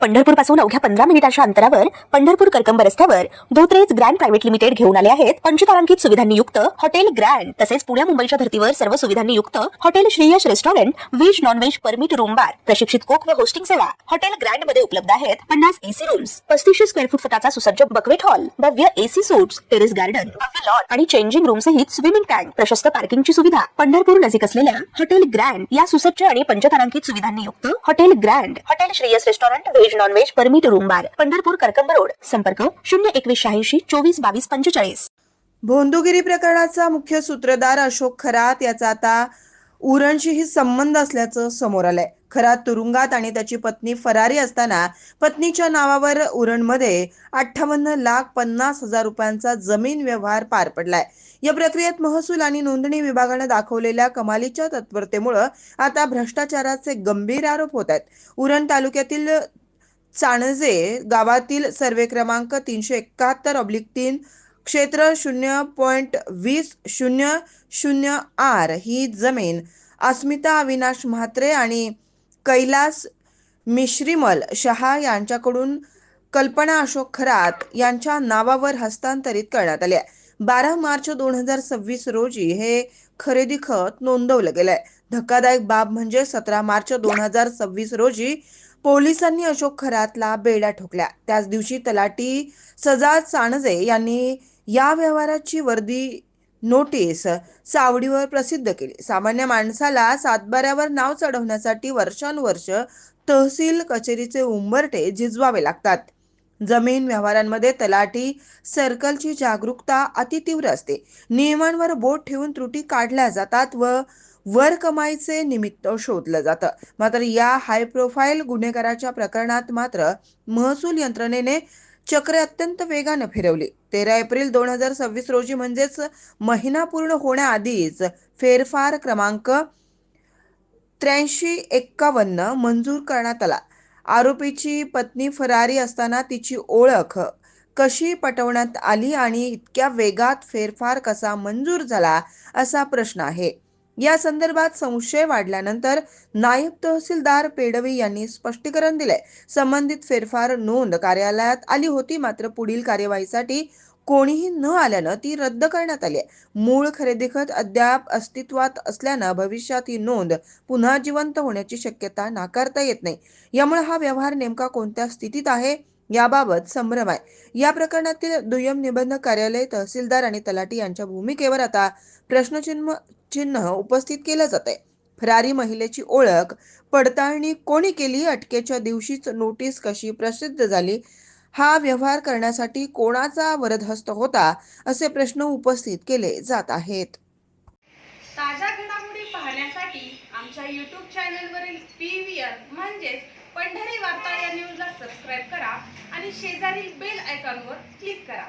पंढरपूर पासून अवघ्या 15 मिनिटांच्या अंतरावर पंढरपूर करकंब रस्त्यावर धोत्रेज ग्रँड प्रायव्हेट लिमिटेड घेऊन आले आहेत पंचतारांकित सुविधांनी युक्त हॉटेल ग्रँड। तसेच पुण्या मुंबईच्या धर्तीवर सर्व सुविधांनी युक्त hotel Shreyas restaurant, veg non veg permit room बार, प्रशिक्षित कुक व होस्टिंग सेवा। हॉटेल ग्रँड मध्ये उपलब्ध आहेत 50 एसी रूम्स, 3500 स्क्वेअर फूट फुटाचा सुसज्ज बकवेट हॉल, भव्य एसी सूट्स, टेरेस गार्डन, भव्य लॉन आणि चेंजिंग रूम सहित स्विमिंग टँक, प्रशस्त पार्किंगची सुविधा। पंढरपूर नजीक असलेल्या हॉटेल ग्रँड या सुसज्ज आणि पंचतारांकित सुविधांनी युक्त hotel grand, hotel Shreyas restaurant, veg non veg permit room बार, पंढरपूर करकंब रोड। संपर्क 02186 24 22 45। भोंदूगिरी प्रकरणाचा मुख्य सूत्रधार अशोक खरात याचा आता उरणशीही संबंध असल्याचं समोर आलंय। खरात तुरुंगात आणि त्याची पत्नी फरारी असताना पत्नीच्या नावावर उरणमध्ये 58,50,000 रुपयांचा जमीन व्यवहार पार पडलाय। या प्रक्रियेत महसूल आणि नोंदणी विभागाने दाखवलेल्या कमालीच्या तत्परतेमुळे आता भ्रष्टाचाराचे गंभीर आरोप होत आहेत। उरण तालुक्यातील चाणजे गावातील सर्वे क्रमांक 371/3 क्षेत्र 0.2000 आर ही जमीन अस्मिता अविनाश म्हात्रे आणि कैलास मिश्रीमल शहा यांच्याकडून कल्पना अशोक खरात यांच्या नावावर हस्तांतरित करण्यात आले। 12 मार्च 2026 रोजी हे खरेदी खत नोंदवलं गेलंय। धक्कादायक बाब म्हणजे 17 मार्च 2026 रोजी पोलिसांनी अशोक खरातला बेड्या ठोकल्या। त्याच दिवशी तलाठी सजाद चाणजे यांनी या व्यवहाराची वर्दी नोटीस चावडीवर प्रसिद्ध केली। सामान्य माणसाला सातबाऱ्यावर नाव चढवण्यासाठी वर्षानुवर्ष तहसील कचेरीचे उंबरठे झिजवावे लागतात। जमीन व्यवहारांमध्ये तलाठी सर्कलची जागरूकता अतितीव्र असते। नियमांवर बोट ठेवून त्रुटी काढल्या जातात व वर कमाईचे निमित्त शोधलं जातं। मात्र या हाय प्रोफाईल गुन्हेगाराच्या प्रकरणात मात्र महसूल यंत्रणेने चक्र अत्यंत वेगानं फिरवली। 13 एप्रिल 2026 रोजी म्हणजेच महिना पूर्ण होण्याआधीच फेरफार क्रमांक 8351 मंजूर करण्यात आला। आरोपीची पत्नी फरारी असताना तिची ओळख कशी पटवण्यात आली आणि इतक्या वेगात फेरफार कसा मंजूर झाला असा प्रश्न आहे। या संदर्भात संशय वाढल्यानंतर नायब तहसीलदार पेडवी यांनी स्पष्टीकरण दिले। संबंधित फेरफार नोंद कार्यालयात आली होती, मात्र पुढील कार्यवाहीसाठी कोणीही न आल्यानं ती रद्द करण्यात आली। मूळ खरेदी खत अद्याप अस्तित्वात असल्यानं भविष्यात ही नोंद पुन्हा जिवंत होण्याची शक्यता नाकारता येत नाही। यामुळे हा व्यवहार नेमका कोणत्या स्थितीत आहे याबाबत संभ्रम आहे। या प्रकरणातील दुय्यम निबंधक कार्यालय, तहसीलदार आणि तलाठी यांच्या भूमिकेवर आता प्रश्नचिन्ह उपस्थित केलं जात आहे। फरारी महिलेची ओळख पडताळणी कोणी केली, अटकेच्या दिवशीच नोटीस कशी प्रसिद्ध झाली, हा व्यवहार करण्यासाठी कोणाचा वरदहस्त होता, असे प्रश्न उपस्थित केले जात आहेत। ताज्या घडामोडी पाहण्यासाठी आमच्या YouTube चॅनलवरील PVR म्हणजेच पंढरी वार्ता या न्यूजला सबस्क्राईब करा आणि शेजारील बेल आयकॉनवर क्लिक करा।